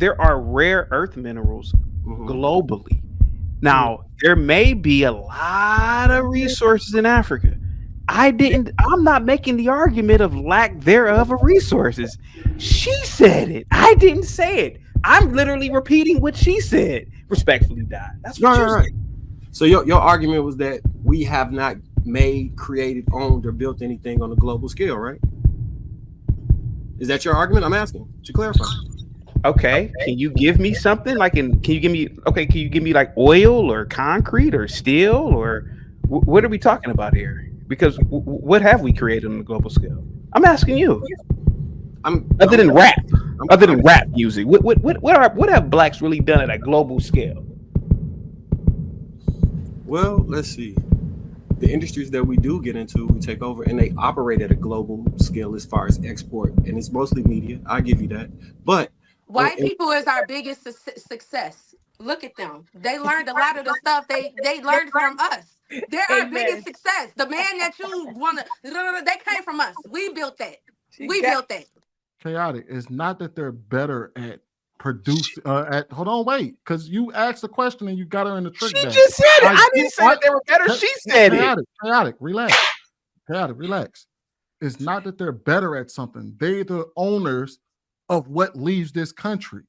there are rare earth minerals globally. Now, there may be a lot of resources in Africa. I'm not making the argument of lack thereof of resources. She said it. I didn't say it. I'm literally repeating what she said. Respectfully, die. That's what you said. So your argument was that we have not made, created, owned, or built anything on a global scale, right? Is that your argument? I'm asking to clarify. Okay, can you give me something can you give me like oil or concrete or steel or what are we talking about here? Because what have we created on the global scale? I'm asking you. Other than rap music, what have blacks really done at a global scale? Well, let's see. The industries that we do get into, we take over, and they operate at a global scale as far as export, and it's mostly media. I give you that, but white people is our biggest success. Look at them. They learned a lot of the stuff they learned from us. They're our biggest success. The man that you want to, they came from us. We built that. Built that. Chaotic. It's not that they're better at producing. Hold on, wait, because you asked the question and you got her in the trick. She just said it. I didn't say that they were better. She said it. Chaotic. Relax. Chaotic. Relax. It's not that they're better at something. They're the owners of what leaves this country.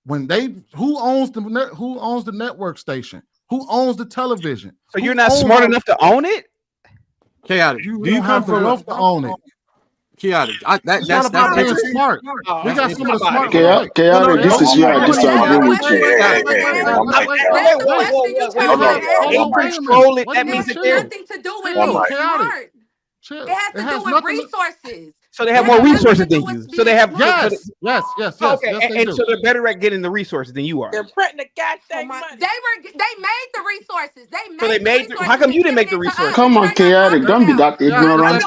Who owns the network station? Who owns the television? So you're not smart enough to own it? Chaotic. Do you have the wealth to own it? Chaotic. That's not being smart. We got some of the smart. Chaotic. This is where I disagree with you. Control it. That means that there's nothing to do with being smart. It has to do with resources. So they have more resources than you. So they have yes. Okay, and so they're better at getting the resources than you are. They're printing the goddamn money. They made the resources. How come you didn't make the resources? Come on, Chaotic. Don't be that ignorant.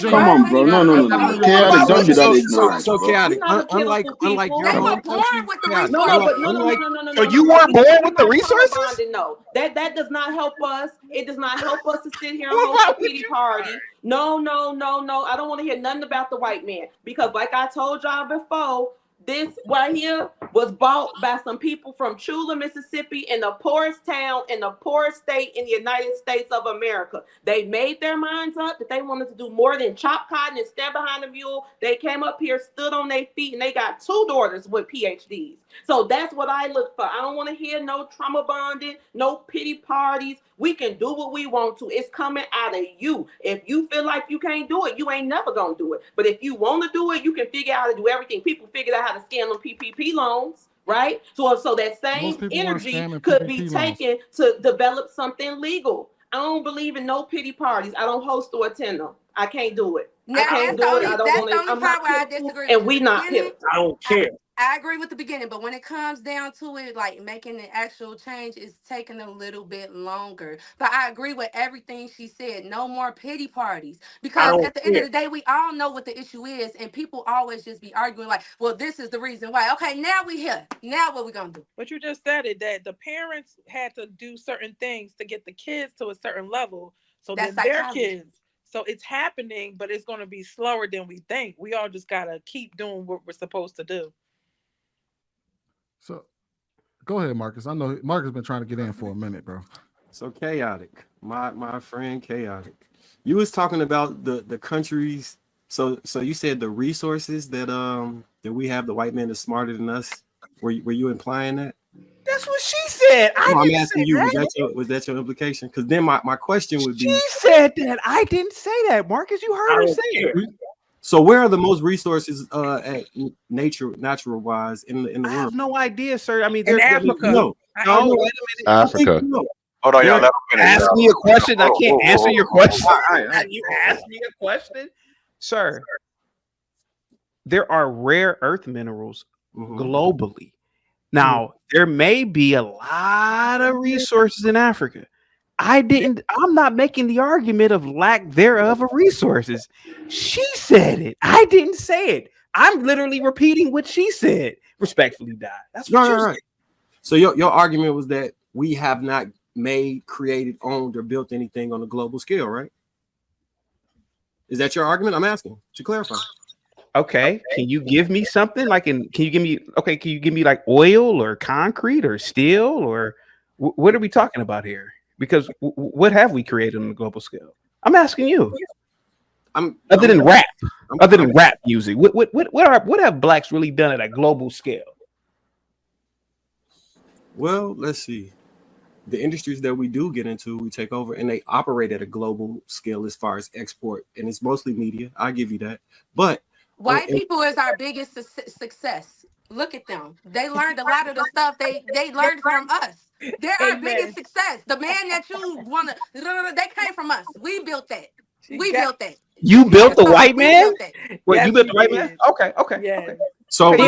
Come on, bro. No. Chaotic. Don't be that ignorant. So Chaotic. Unlike they were born with the resources. So you weren't born with the resources? No, that does not help us. It does not help us to sit here and host a pity party. No. I don't want to hear nothing about the white man because, like I told y'all before, this right here was bought by some people from Chula, Mississippi, in the poorest town in the poorest state in the United States of America. They made their minds up that they wanted to do more than chop cotton and stand behind a mule. They came up here, stood on their feet, and they got 2 daughters with PhDs. So that's what I look for. I don't want to hear no trauma bonding, no pity parties. We can do what we want to. It's coming out of you. If you feel like you can't do it, you ain't never going to do it. But if you want to do it, you can figure out how to do everything. People figured out how to scam on PPP loans, right? So that same energy could be taken to develop something legal. I don't believe in no pity parties. I don't host or attend them. I can't do it. Now, I can't do it. I don't want to. I'm not where I disagree. And we not here. I don't care. I agree with the beginning, but when it comes down to it, like making the actual change is taking a little bit longer. But I agree with everything she said. No more pity parties. Because at the end of the day, we all know what the issue is, and people always just be arguing like, well, this is the reason why. Okay, now we here. Now what we gonna do? But you just said it, that the parents had to do certain things to get the kids to a certain level so that their kids. So it's happening, but it's going to be slower than we think. We all just got to keep doing what we're supposed to do. So go ahead, Marcus. I know Marcus been trying to get in for a minute, bro. So Chaotic, my friend Chaotic. You was talking about the countries. So you said the resources that we have, the white man is smarter than us. Were you implying that? That's what she said. I'm asking you, was that your implication? Because then my question would be, she said that. I didn't say that, Marcus. You heard her say it. So where are the most resources at natural wise in the world? I have no idea, sir. I mean, in Africa. No, Africa. Hold on, y'all. Ask me a question. I can't answer your question. You asked me a question, sir. There are rare earth minerals globally. Now, there may be a lot of resources in Africa. I'm not making the argument of lack thereof of resources. She said it. I didn't say it. I'm literally repeating what she said. Respectfully, die. That's what you said. So your argument was that we have not made, created, owned, or built anything on a global scale, right? Is that your argument? I'm asking to clarify. Okay, can you give me something like can you give me like oil or concrete or steel or what are we talking about here? Because what have we created on a global scale? I'm asking you. Other than rap music, what have blacks really done at a global scale? Well, let's see. The industries that we do get into, we take over, and they operate at a global scale as far as export, and it's mostly media. I give you that, but white people is our biggest success. Look at them. They learned a lot of the stuff they learned from us. They're our biggest success. The man that you want to, they came from us. We built that. We built that. You built the white man? Wait, you built the white man? Okay. So the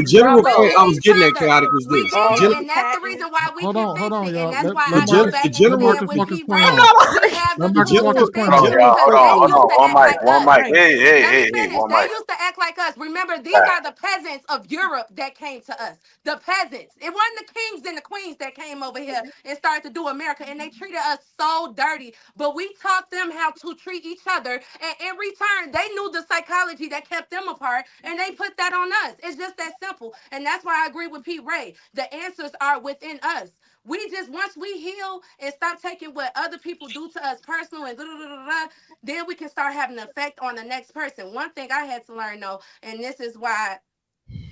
general point I was getting at, chaotic, was this. And that's the reason why we hold on, and y'all. that's why I go back the general with Marcus P. point Ray. on. We have the Hold on. One mic. Hey, one They mic. used to act like us. Remember, these are the peasants of Europe that came to us. The peasants. It wasn't the kings and the queens that came over here and started to do America, and they treated us so dirty. But we taught them how to treat each other, and in return, they knew the psychology that kept them apart, and they put that on us. It's just that simple. And that's why I agree with Pete Ray. The answers are within us. We just, once we heal and stop taking what other people do to us personal and then we can start having an effect on the next person. One thing I had to learn though, and this is why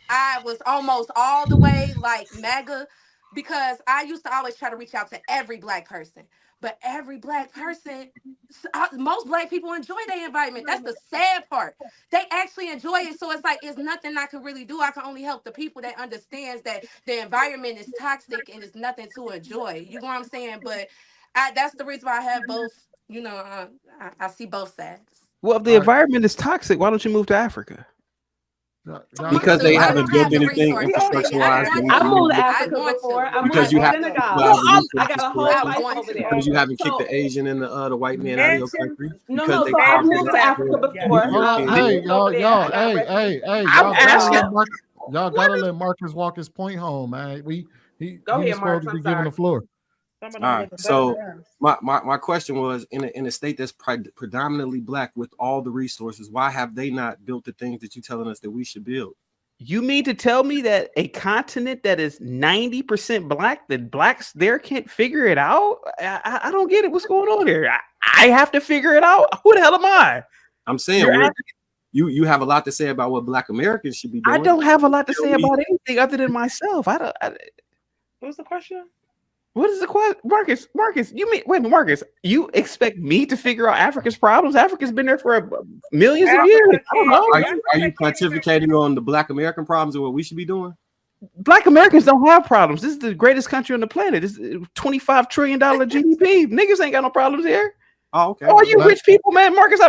I was almost all the way like MAGA, because I used to always try to reach out to every black person. But every black person, most black people enjoy their environment. That's the sad part. They actually enjoy it. So it's like, it's nothing I can really do. I can only help the people that understands that the environment is toxic and it's nothing to enjoy. You know what I'm saying? But that's the reason why I have both, I see both sides. Well, if the environment is toxic, why don't you move to Africa? Because they haven't built anything infrastructure-wise. I moved to Africa before. I moved to Senegal. I got a whole life over there. Because you haven't kicked the Asian and the white man out of your country. No. So I moved to Africa before. Hey, y'all, y'all gotta let Marcus walk his point home, man. He's supposed to be giving the floor. All right. So my question was, in a state that's predominantly black with all the resources, why have they not built the things that you're telling us that we should build? You mean to tell me that a continent that is 90% black, that blacks there can't figure it out? I don't get it. What's going on here? I have to figure it out. Who the hell am I? I'm saying you have a lot to say about what black Americans should be doing. I don't have a lot to say about anything other than myself. What was the question? What is the question? Marcus, you mean, wait, Marcus, you expect me to figure out Africa's problems? Africa's been there for millions of years. I don't know. Are you pontificating on the black American problems or what we should be doing? Black Americans don't have problems. This is the greatest country on the planet. This is $25 trillion GDP. Niggas ain't got no problems here. Oh, okay. Oh, you rich people, man. Marcus,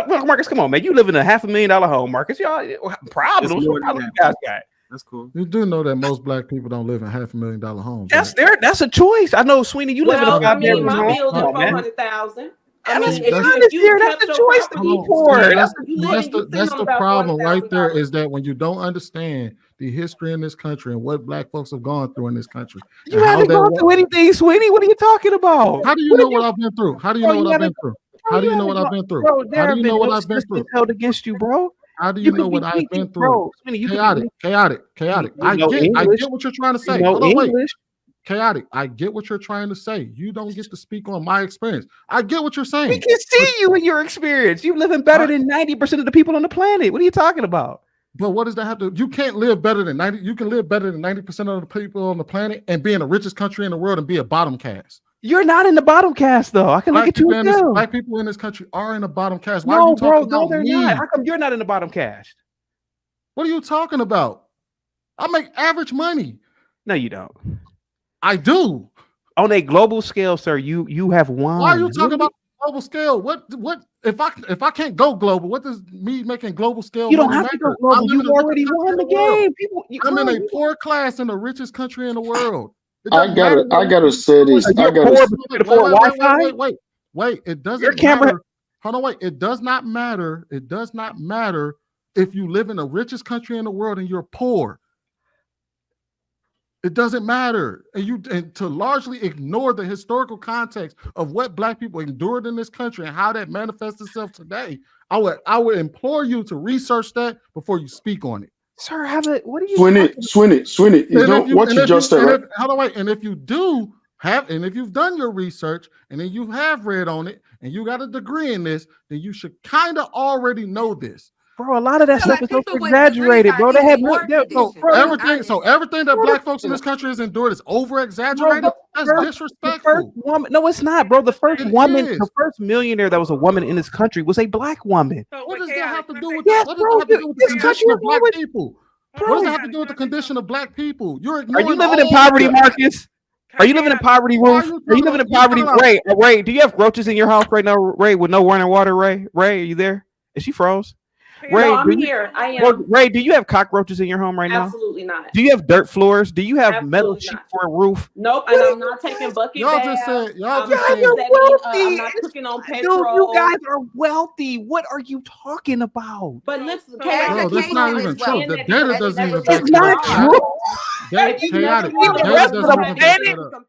come on, man. You live in a $500,000 home, Marcus. Y'all problems. What problems you guys got? That's cool. You do know that most black people don't live in $500,000 homes. That's a choice. I know, Sweeney, you live in a $500,000 my home. bills are $400,000. That's a choice to be poor. That's the problem right there, is that when you don't understand the history in this country and what black folks have gone through in this country. You haven't gone through anything, Sweeney. What are you talking about? How do you know what I've been through? How do you know what I've been through? How do you know what I've been through? How do you know what I've been through? Held against you, bro. How do you know what I've been through? Chaotic. I get what you're trying to say. Chaotic. I get what you're trying to say. You don't get to speak on my experience. I get what you're saying. We can see you in your experience. You living better than 90% of the people on the planet. What are you talking about? But what does that have to? You can't live better than 90. You can live better than 90% of the people on the planet and be in the richest country in the world and be a bottom caste. You're not in the bottom caste, though. I can look at you and tell. Black people in this country are in the bottom caste. Why no, are you talking bro, about they're me? not. How come you're not in the bottom caste? What are you talking about? I make average money. No, you don't. I do. On a global scale, sir, you have won. Why are you talking about global scale? What if I can't go global? What does me making global scale? You don't have to go global. You already won the game. I'm in a poor class in the richest country in the world. I gotta say this. Wait. It doesn't matter. Hold on, wait. It does not matter. It does not matter if you live in the richest country in the world and you're poor. It doesn't matter. And to largely ignore the historical context of what Black people endured in this country and how that manifests itself today, I would implore you to research that before you speak on it. Sir, what are you Swin it. You know what you just said, right? And if you do and if you've done your research and then you have read on it and you got a degree in this, then you should kind of already know this. Bro, a lot of that stuff is so exaggerated, bro. They have everything that Black folks in this country has endured is over exaggerated. That's disrespectful. No, it's not, bro. The first millionaire that was a woman in this country was a Black woman. What does that have to do with the condition of Black people? What does that have to do with the condition of Black people? Are you living in poverty, Marcus? Are you living in poverty, Ruth? Are you living in poverty, Ray? Ray, do you have roaches in your house right now, Ray, with no running water? Ray, are you there? Is she froze? Ray, no, I'm here. I am. Ray, do you have cockroaches in your home right now? Absolutely not. Do you have dirt floors? Do you have metal sheet for a roof? Nope, and I'm not taking bucket baths. I'm not cooking on petrol. Dude, you guys are wealthy. What are you talking about? But listen, no, that's not even true. The data doesn't even back that up. It's not true. Chaotic.